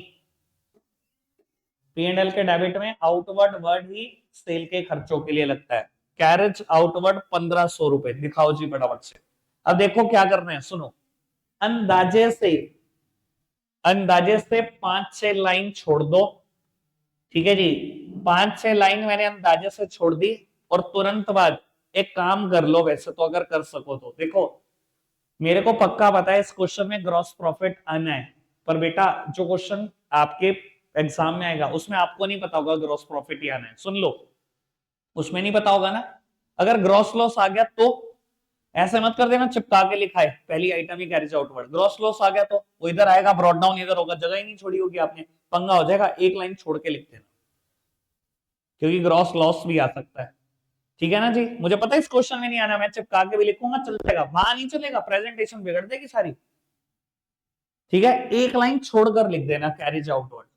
[SPEAKER 1] पीएनएल के डेबिट में आउटवर्ड वर्ड ही सेल के खर्चों के लिए लगता है। कैरेज आउटवर्ड 1500 रुपए, दिखाओ जी फटाफट से। अब देखो क्या करना है, सुनो, अंदाजे से, अंदाजे से 5-6 लाइन छोड़ दो, ठीक है जी। 5-6 लाइन मैंने अंदाजे से छोड़ दी, और तुरंत बाद एक काम कर लो, वैसे तो अगर कर सको तो देखो, मेरे को पक्का पता है इस क्वेश्चन में ग्रॉस प्रॉफिट आना है, पर बेटा जो क्वेश्चन आपके एग्जाम में आएगा उसमें आपको नहीं पता होगा ग्रॉस प्रॉफिट ही आना है, सुन लो, उसमें नहीं पता होगा ना। अगर ग्रॉस लॉस आ गया तो ऐसे मत कर देना चिपका के लिखा है पहली आइटम ही कैरेज आउटवर्ड, ग्रॉस लॉस आ गया तो वो इधर आएगा, ब्रॉड डाउन इधर होगा, जगह ही नहीं छोड़ी होगी आपने, पंगा हो जाएगा, एक लाइन छोड़ के लिख देना, क्योंकि ग्रॉस लॉस भी आ सकता है, ठीक है ना जी। मुझे पता है इस क्वेश्चन में नहीं आना, मैं चिपका के भी लिखूंगा चल जाएगा, वहां नहीं चलेगा, प्रेजेंटेशन बिगड़ देगी सारी, ठीक है। एक लाइन छोड़कर लिख देना कैरेज आउटवर्ड।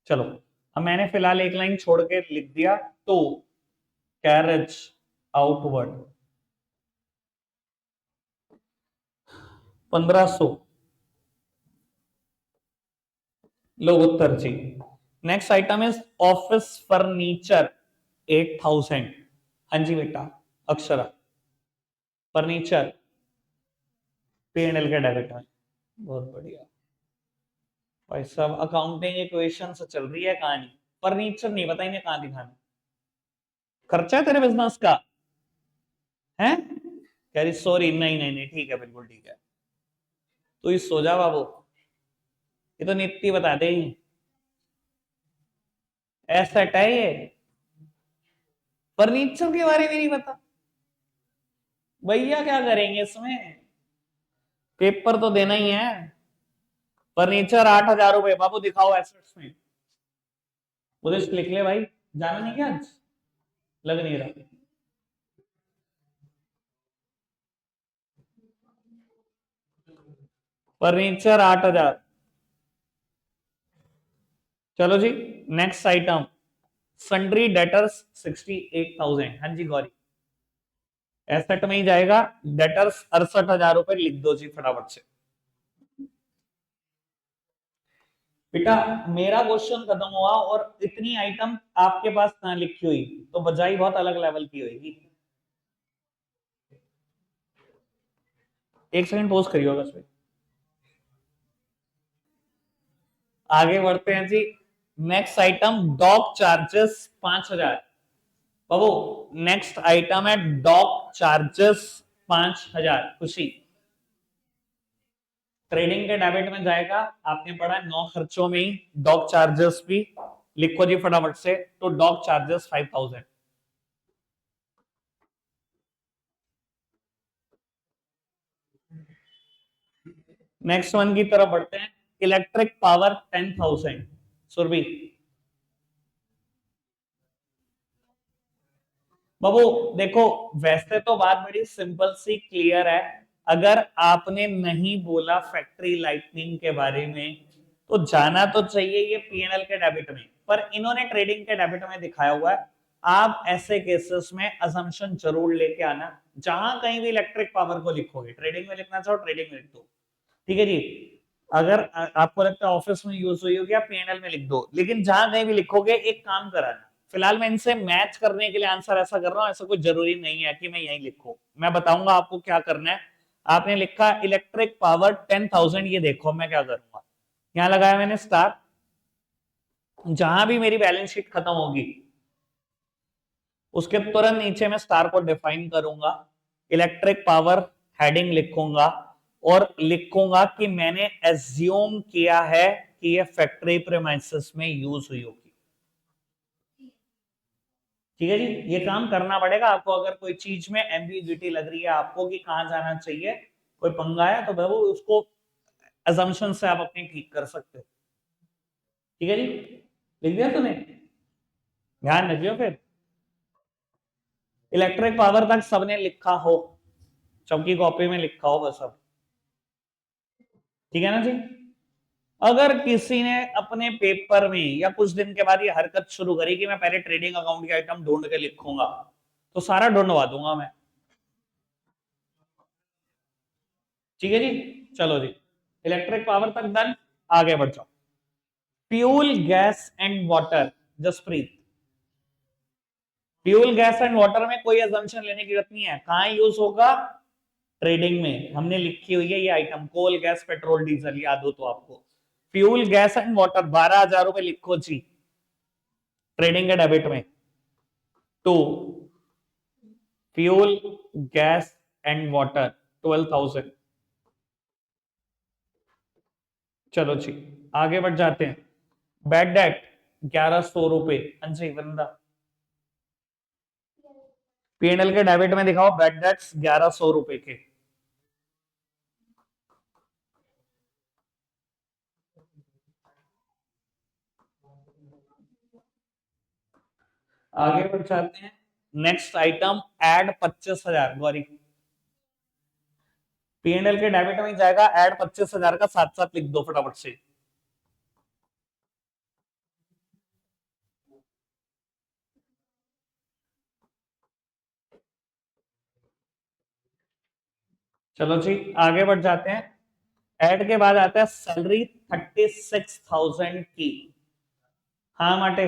[SPEAKER 1] चलो, अब मैंने फिलहाल एक लाइन छोड़ के लिख दिया, तो कैरेज आउटवर्ड 1500, लो उत्तर जी। Next item is office furniture 8000, हाँ जी बेटा, अक्षरा फर्नीचर पीएनएल के डेबिट में, बहुत बढ़िया भाई साहब, अकाउंटिंग इक्वेशन से चल रही है कहानी, फर्नीचर नहीं पता इन्हें कहां दिखाना, खर्चा है तेरे बिजनेस का है, कह रही सॉरी, नहीं नहीं नहीं, ठीक है बिल्कुल ठीक है, तू ही सो जा बाबू, ये तो नित्य बता दे, एसेट है ये, फर्नीचर के बारे में नहीं पता, भैया क्या करेंगे इसमें, पेपर तो देना ही है। फर्नीचर 8000 रुपए, बाबू दिखाओ एसेट्स में, उधर लिख ले भाई, जाना नहीं क्या आज, लग नहीं रहा, फर्नीचर 8000, चलो जी। नेक्स्ट आइटम सन्ड्री डेटर्स 68,000, हाँ जी गौरी, एसेट में ही जाएगा, डेटर्स 68,000 रुपए, लिख दो जी फटाफट से। बेटा मेरा क्वेश्चन खत्म हुआ और इतनी आइटम आपके पास कहां लिखी हुई, तो बजाई बहुत अलग लेवल की होगी। एक सेकंड पोस्ट करिए बस पे, आगे बढ़ते हैं जी। नेक्स्ट आइटम डॉक चार्जेस 5,000, बाबू नेक्स्ट आइटम है डॉक चार्जेस 5,000, खुशी ट्रेडिंग के डेबिट में जाएगा, आपने पढ़ा 9 खर्चों में ही डॉक चार्जेस भी, लिखो जी फटाफट से। तो डॉग चार्जेस 5000। नेक्स्ट वन की तरफ बढ़ते हैं। Electric power 10,000। सुरभि बाबू देखो, वैसे तो बात बड़ी सिंपल सी क्लियर है। अगर आपने नहीं बोला फैक्ट्री लाइटनिंग के बारे में तो जाना तो चाहिए ये पीएनएल के डेबिट में, पर इन्होंने ट्रेडिंग के डेबिट में दिखाया हुआ है। आप ऐसे केसेस में असम्पशन जरूर लेके आना। जहां कहीं भी इलेक्ट्रिक पावर को लिखोगे, ट्रेडिंग में लिखना चाहो ट्रेडिंग में लिख दो, ठीक है जी। अगर आपको लगता है ऑफिस में यूज हुई होगी, आप पीएनएल में लिख दो, लेकिन जहां कहीं भी लिखोगे एक काम कराना। फिलहाल मैं इनसे मैच करने के लिए आंसर ऐसा कर रहा हूं, ऐसा कोई जरूरी नहीं है कि मैं यही लिखूं। मैं बताऊंगा आपको क्या करना है। आपने लिखा इलेक्ट्रिक पावर 10,000, ये देखो मैं क्या करूंगा। यहां लगाया मैंने स्टार। जहां भी मेरी बैलेंस शीट खत्म होगी उसके तुरंत नीचे मैं स्टार को डिफाइन करूंगा, इलेक्ट्रिक पावर हेडिंग लिखूंगा और लिखूंगा कि मैंने एज्यूम किया है कि ये फैक्ट्री प्रेमाइसेस में यूज हुई होगी। ठीक है जी, ये काम करना पड़ेगा आपको। अगर कोई चीज में एम्बिग्युइटी लग रही है आपको कि कहां जाना चाहिए, कोई पंगा है, तो बाबू उसको असम्पशन से आप अपनी ठीक कर सकते हो। ठीक है जी, लिख दिया तूने? ध्यान रखियो फिर। इलेक्ट्रिक पावर तक सबने लिखा हो, सबकी कॉपी में लिखा होगा सब। ठीक है ना जी। अगर किसी ने अपने पेपर में या कुछ दिन के बाद ये हरकत शुरू करी कि मैं पहले ट्रेडिंग अकाउंट के आइटम ढूंढ के लिखूंगा, तो सारा ढूंढवा दूंगा मैं। ठीक है जी, चलो जी, इलेक्ट्रिक पावर तक डन। आगे बढ़ जाओ। Fuel gas and water, Jaspreet. Fuel gas and water में कोई असम्पशन लेने की जरूरत नहीं है। कहां यूज होगा? ट्रेडिंग में। हमने लिखी हुई है ये item, coal gas petrol diesel, याद हो तो आपको। फ्यूल गैस एंड वाटर 12,000 रुपए लिखो जी ट्रेडिंग के डेबिट में। To fuel gas and water 12,000। चलो जी, आगे बढ़ जाते हैं। बैड डेट 1,100 रुपए। अंजी वृंदा, पीएनएल के डेबिट में दिखाओ बैड डेट्स 1,100 रुपए के। आगे बढ़ जाते हैं। Next item ad 25,000। Gauri, PNL के डेबिट में जाएगा एड 25,000 का, साथ साथ लिख दो फटाफट से। चलो जी, आगे बढ़ जाते हैं। एड के बाद आता है सैलरी 36,000 की। हाँ माटे,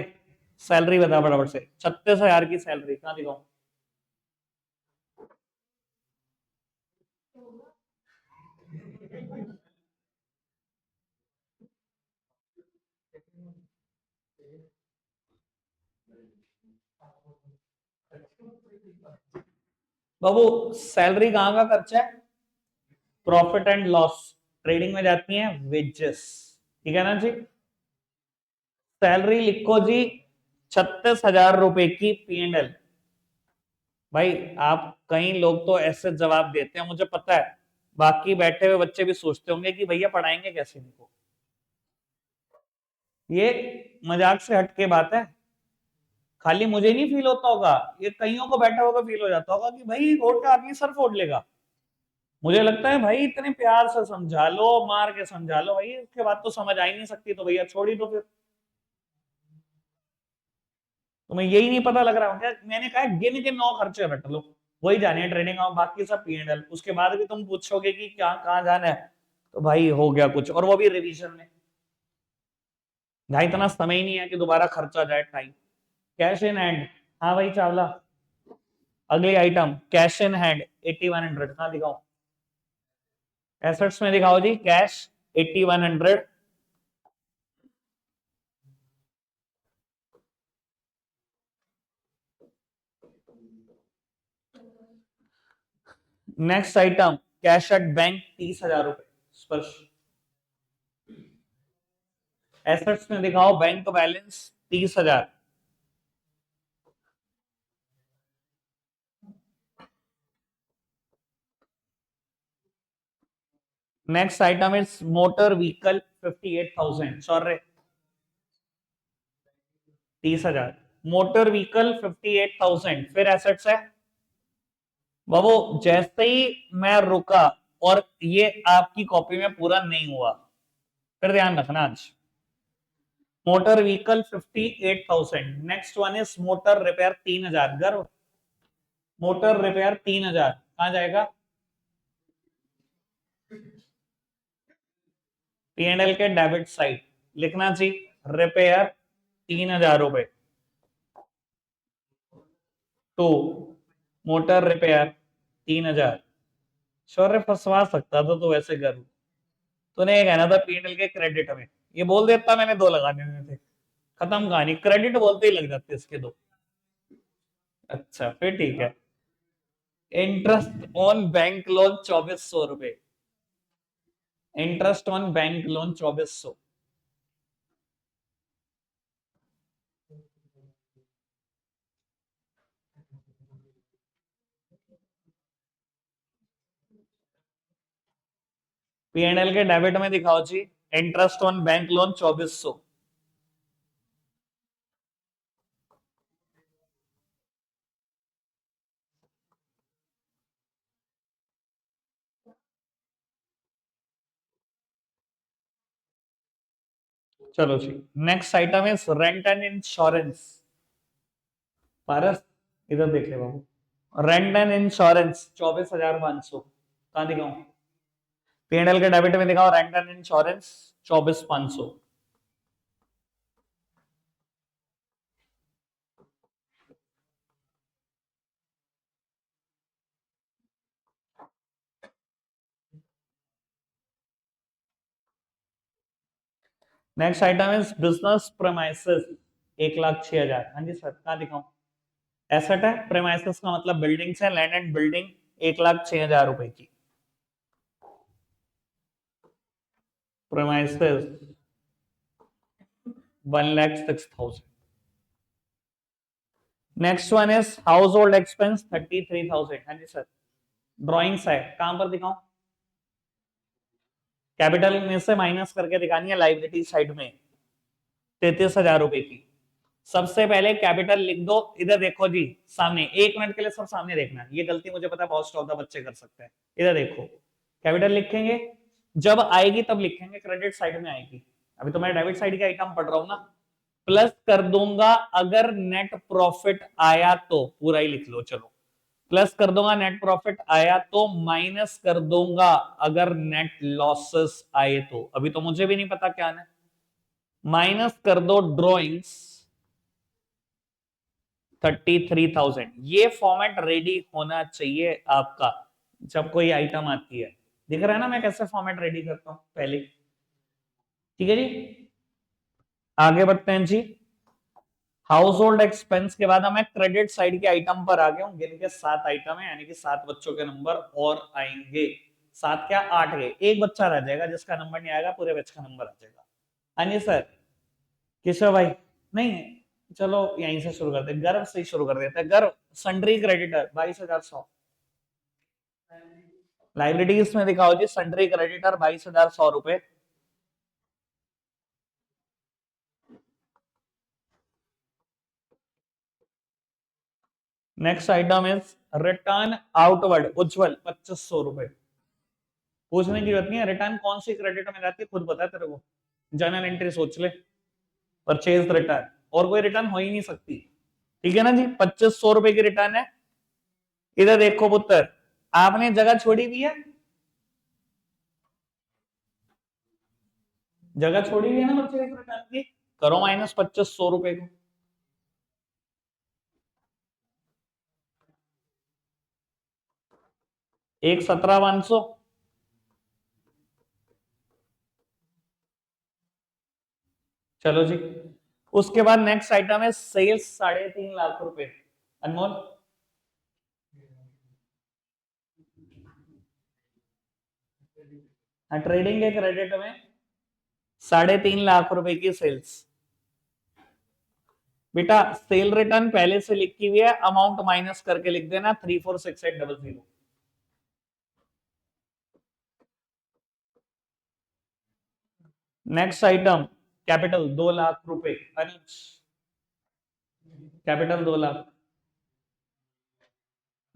[SPEAKER 1] सैलरी बता फटाफट से। 36,000 की सैलरी कहां दिखाऊं? बाबू सैलरी कहां का खर्चा है? प्रॉफिट एंड लॉस, ट्रेडिंग में जाती है वेजेस। ठीक है ना जी। सैलरी लिखो जी 36,000 रुपए की पीएनएल। भाई आप, कई लोग तो ऐसे जवाब देते हैं मुझे पता है, बाकी बैठे हुए बच्चे भी सोचते होंगे कि भैया पढ़ाएंगे कैसे इनको। ये मजाक से हटके बात है। खाली मुझे नहीं फील होता होगा, ये कईयों को बैठा होगा फील हो जाता होगा कि भाई रोड का आदमी सर फोड़ लेगा। मुझे लगता है भाई इतने प्यार से समझा लो, मार के समझा लो भाई, उसके बाद तो समझ आ ही नहीं सकती, तो भैया छोड़ ही दो फिर। तुम्हें यही नहीं पता लग रहा क्या? मैंने कहा गिन के 9 खर्चे बैठ लो, वही जाने हैं ट्रेनिंग और बाकी सब पीएनएल। उसके बाद भी तुम पूछोगे कि क्या कहाँ जाना है, तो भाई हो गया कुछ, और वो भी रिवीजन में। भाई इतना समय ही नहीं है कि दोबारा खर्चा जाए टाइम। कैश इन हैंड, हाँ भाई चावला, अगली आइटम कैश इन हैंड 8100। कहाँ दिखाओ? एसेट्स में दिखाओ जी, cash 8100। Next item cash at bank 30,000 रुपए स्पर्श। एसेट्स में दिखाओ bank balance 30,000। Next item is motor vehicle 58,000, sorry 30,000। Motor vehicle 58,000। फिर एसेट्स है बाबू, जैसे ही मैं रुका और ये आपकी कॉपी में पूरा नहीं हुआ, फिर ध्यान रखना आज। Motor vehicle 58,000। Next one is motor repair 3,000। गर्व, मोटर रिपेयर 3,000 कहां जाएगा? P&L के डेबिट साइड लिखना चाहिए रिपेयर 3,000 रुपए टू मोटर रिपेयर 3,000। शौर्य फंसवा सकता था तो वैसे करूं, तूने ये कहना था P&L के क्रेडिट में, ये बोल देता मैंने दो लगाने थे, खत्म कहानी। क्रेडिट बोलते ही लग जाते इसके दो। अच्छा फिर ठीक है। इंटरेस्ट ऑन बैंक लोन 2,400 रुपए। Interest on bank loan 2,400। P&L के डेबिट में दिखाओ जी, इंटरेस्ट ऑन बैंक लोन 2,400। चलो जी, next item is rent and insurance. Paras इधर देख ले बाबू, रेंट एंड इंश्योरेंस 24,500 कहां दिखाऊं? P&L के डेबिट में दिखाओ rent and insurance 24,500। Next item is business premises 1,06,000। हाँ जी सर कहां दिखाऊं? एसेट है, प्रेमाइसेस का मतलब बिल्डिंग्स है, लैंड एंड बिल्डिंग 1,06,000 रुपए की। Premises 1,06,000। Next one is house hold expense 33,000। हाँ जी सर, ड्रॉइंग्स है, कहां पर दिखाऊं? कैपिटल में से माइनस करके दिखानी है लाइबिलिटी साइड में, 33,000 रुपए की। सबसे पहले कैपिटल लिख दो, इधर देखो जी सामने, 1 मिनट के लिए सब सामने देखना है, ये गलती मुझे पता है बहुत स्टॉक बच्चे कर सकते हैं। इधर देखो, कैपिटल लिखेंगे, जब आएगी तब लिखेंगे, क्रेडिट साइड में आएगी। अभी तो मैं डेबिट साइड के आइटम पढ़ रहा हूं ना। प्लस कर दूंगा अगर नेट प्रॉफिट आया तो, पूरा ही लिख लो चलो। प्लस कर दूंगा नेट प्रॉफिट आया तो, माइनस कर दूंगा अगर नेट लॉसेस आए तो। अभी तो मुझे भी नहीं पता क्या है, माइनस कर दो ड्रॉइंग्स 33,000। ये फॉर्मेट रेडी होना चाहिए आपका जब कोई आइटम आती है। दिख रहा है ना मैं कैसे फॉर्मेट रेडी करता हूं पहले? ठीक है जी, आगे बढ़ते हैं जी। हाउस होल्ड एक्सपेंस के बाद हमें क्रेडिट साइड के आइटम पर आ गए हूं, गिन के 7 आइटम है, यानी कि 7 बच्चों के नंबर और आएंगे। 7 क्या 8 गए, एक बच्चा रह जाएगा जिसका नंबर नहीं आएगा, पूरे बैच का नंबर आ जाएगा। हाँ जी सर, किशोर भाई नहीं, चलो यहीं से शुरू करते हैं, गर्व से ही शुरू कर देते हैं। गर्व सन्ड्री क्रेडिटर 22,100। लाइबिलिटीज में दिखाओ जी सन्ड्री क्रेडिटर 22,100 रुपए। Next item is return outward Ujjwal 2,500 रुपए। पूछने की जरूरत नहीं है, रिटर्न कौन सी क्रेडिट में जाती है खुद पता है तेरे को, जर्नल एंट्री सोच ले। परचेज रिटर्न, और कोई रिटर्न हो ही नहीं सकती। ठीक है ना जी, 2,500 रुपए की रिटर्न है। इधर देखो पुत्र, आपने जगह छोड़ी हुई है, जगह छोड़ी हुई है ना परचेज रिटर्न की, करो माइनस 2,500 रुपए को। एक 17,500। चलो जी, उसके बाद नेक्स्ट आइटम है सेल्स 3.5 लाख रुपए। अनमोल, हाँ ट्रेडिंग के क्रेडिट में 3.5 लाख रुपए की सेल्स। बेटा सेल रिटर्न पहले से लिखी हुई है, अमाउंट माइनस करके लिख देना 346800। नेक्स्ट आइटम कैपिटल 2 लाख रुपए, कैपिटल 2 लाख।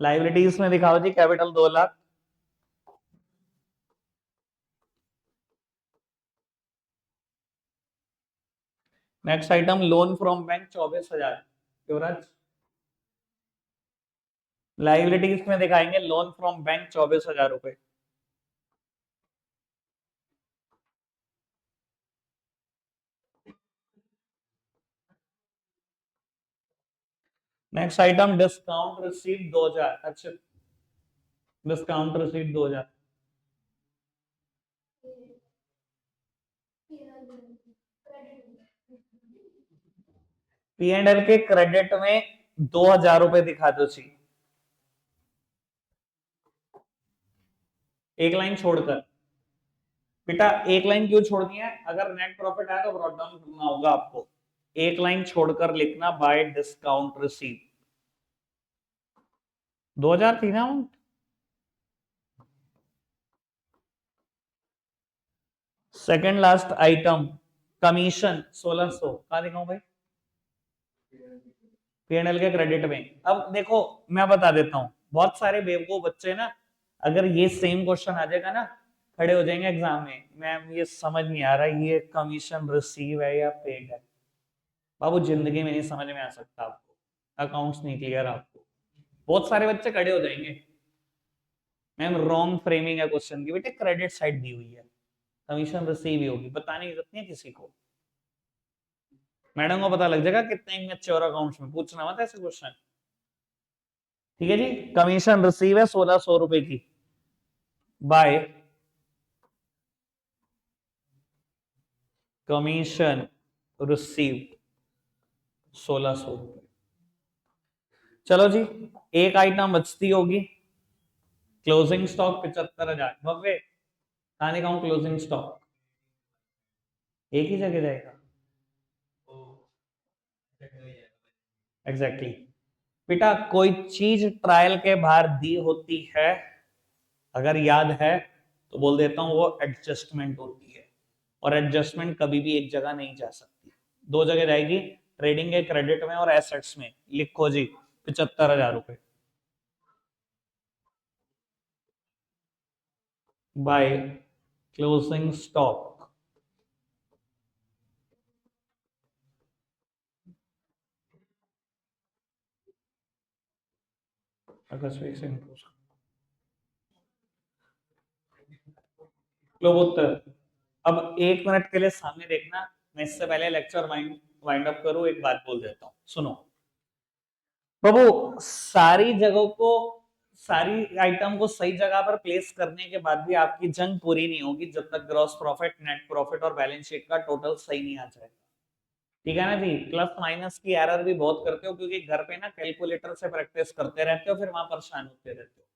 [SPEAKER 1] लाइबिलिटीज में दिखाओ जी capital 2 lakh. Next item loan from bank 24,000। Yuvraj liabilities में दिखाएंगे लोन फ्रॉम बैंक 24,000 रुपए। Next item discount receive 2,000। अच्छा डिस्काउंट रिसीव 2,000। P&L के क्रेडिट में 2,000 रुपए दिखा दो जी, एक लाइन छोड़कर। बेटा एक लाइन क्यों छोड़नी है? अगर नेट प्रॉफिट आया तो ब्रॉट डाउन करना होगा आपको, एक लाइन छोड़कर लिखना बाय डिस्काउंट रिसीव। 2,000 थी ना amount. Second last item commission 1,600। कहा दिखाऊं भाई? P&L के क्रेडिट में। अब देखो मैं बता देता हूं, बहुत सारे बेवकूफ बच्चे ना, अगर ये सेम क्वेश्चन आ जाएगा ना, खड़े हो जाएंगे एग्जाम में, मैम ये समझ नहीं आ रहा ये कमीशन रिसीव है या पेड है। बाबू जिंदगी में नहीं समझ में आ सकता आपको, अकाउंट्स नहीं क्लियर आपको। बहुत सारे बच्चे खड़े हो जाएंगे, मैम रॉन्ग फ्रेमिंग है क्वेश्चन की, बेटे क्रेडिट साइड दी हुई है, कमीशन रिसीव ही होगी, बताने की जरूरत नहीं है किसी को। मैडम को पता लग जाएगा कितने इमेच्योर अकाउंट्स में, पूछना मत ऐसे क्वेश्चन। ठीक है जी, कमीशन रिसीव है 1,600 रुपए की बाय कमीशन रिसीव 1,600 रुपए। चलो जी एक आइटम बचती होगी, क्लोजिंग स्टॉक 75,000। भव्य कहां दिखाऊं क्लोजिंग स्टॉक? एक ही जगह जाएगा एग्जैक्टली exactly। बेटा कोई चीज ट्रायल के बाहर दी होती है, अगर याद है तो बोल देता हूं, वो एडजस्टमेंट होती है, और एडजस्टमेंट कभी भी एक जगह नहीं जा सकती, दो जगह जाएगी, ट्रेडिंग के क्रेडिट में और एसेट्स में। लिखो जी 75,000 रुपए बाय क्लोजिंग स्टॉक। लोगोत्तर। अब 1 मिनट के लिए सामने देखना, मैं इससे पहले लेक्चर वाइंड अप करूं, एक बात बोल देता हूं, सुनो बाबू। सारी जगहों को, सारी आइटम को सही जगह पर प्लेस करने के बाद भी आपकी जंग पूरी नहीं होगी जब तक ग्रॉस प्रॉफिट, नेट प्रॉफिट और बैलेंस शीट का टोटल सही नहीं आ जाएगा। ठीक है ना जी? प्लस माइनस की एरर भी बहुत करते हो, क्योंकि घर पे ना कैलकुलेटर से प्रैक्टिस करते रहते हो, फिर वहां परेशान होते रहते हो।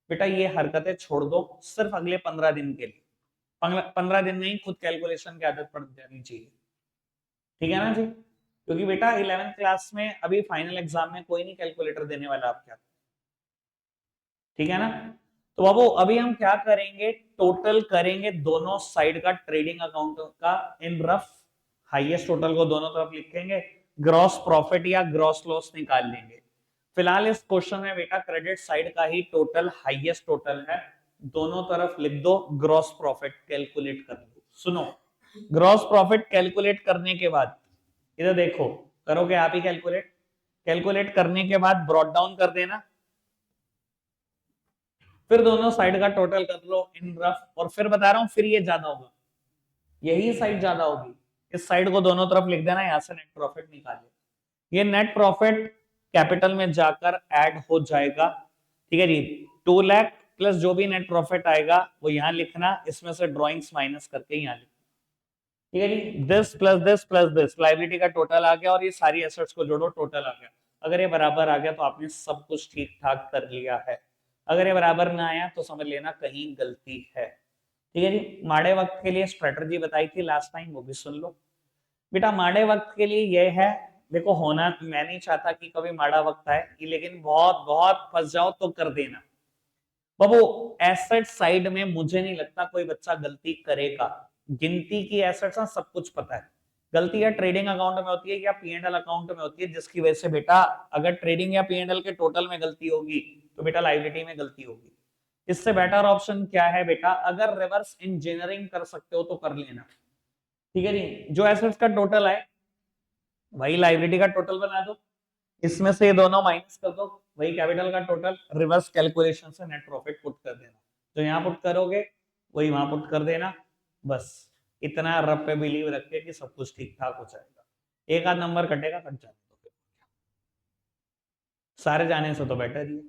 [SPEAKER 1] बेटा ये हरकतें छोड़ दो, सिर्फ अगले 15 दिन के लिए, 15 दिन में ही खुद कैलकुलेशन की आदत पड़ जानी चाहिए। ठीक है ना जी? क्योंकि बेटा 11th क्लास में अभी फाइनल एग्जाम में कोई नहीं कैलकुलेटर देने वाला आपके हाथ। ठीक है ना? तो बाबू अभी हम क्या करेंगे, टोटल करेंगे दोनों साइड का, ट्रेडिंग अकाउंट का इन रफ, हाईएस्ट टोटल को दोनों तरफ लिखेंगे, ग्रॉस प्रॉफिट या ग्रॉस लॉस निकाल लेंगे। फिलहाल इस क्वेश्चन में बेटा क्रेडिट साइड का ही टोटल हाईएस्ट टोटल है, दोनों तरफ लिख दो, ग्रॉस प्रॉफिट कैलकुलेट कर लो। सुनो, ग्रॉस प्रॉफिट कैलकुलेट करने के बाद इधर देखो, करोगे आप ही कैलकुलेट, कैलकुलेट करने के बाद ब्रॉट डाउन कर देना, फिर दोनों साइड का टोटल कर लो इन रफ, और फिर बता रहा हूं फिर ये ज्यादा होगा, यही साइड ज्यादा होगी, इस साइड को दोनों तरफ लिख देना, यहां से नेट प्रॉफिट निकालिए। ये नेट प्रॉफिट कैपिटल में जाकर ऐड हो जाएगा। ठीक है जी, 2 लाख प्लस जो भी नेट प्रॉफिट आएगा वो यहां लिखना, इसमें से ड्रॉइंग्स माइनस करके यहां लिखना। ठीक है जी, दिस प्लस दिस लाइबिलिटी का टोटल आ गया, और ये सारी एसेट्स को जोड़ो, टोटल आ गया। अगर ये बराबर आ गया तो आपने सब कुछ ठीक ठाक कर लिया है, अगर ये बराबर ना आया तो समझ लेना कहीं गलती है। ठीक है जी, माड़े वक्त के लिए स्ट्रेटजी बताई थी लास्ट टाइम, वो भी सुन लो। बेटा माड़े वक्त के लिए यह है देखो होना, मैं नहीं चाहता कि कभी माड़ा वक्त आए, लेकिन बहुत बहुत फंस जाओ तो कर देना बाबू। एसेट साइड में मुझे नहीं लगता कोई बच्चा गलती करेगा। गिनती की एसेट्स ना सब कुछ पता है। गलती या ट्रेडिंग अकाउंट में होती है या पीएनएल अकाउंट में होती है, जिसकी वजह से बेटा अगर ट्रेडिंग या पीएनएल के टोटल में गलती होगी तो बेटा लायबिलिटी में गलती होगी। इससे बेटर ऑप्शन क्या है बेटा, अगर रिवर्स इंजीनियरिंग कर सकते हो तो कर लेना। ठीक है जी, जो एसेट्स का टोटल है वही लायबिलिटी का टोटल बना दो, इसमें से ये दोनों माइनस कर दो, वही कैपिटल का टोटल, रिवर्स कैलकुलेशन से नेट प्रॉफिट पुट कर देना। तो यहां पुट करोगे वही वहां पुट कर देना। बस इतना रब पे बिलीव रख के कि सब कुछ ठीक ठाक हो जाएगा। एक आध नंबर कटेगा, कट जाने दो फिर। सारे जाने से तो बेटर ही है।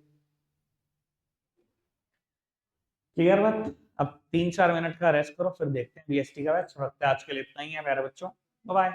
[SPEAKER 1] क्लियर बात। अब 3-4 मिनट का रेस्ट करो, फिर देखते हैं बीएसटी का बैच। रखते हैं आज के लिए इतना ही है मेरे बच्चों। बाय।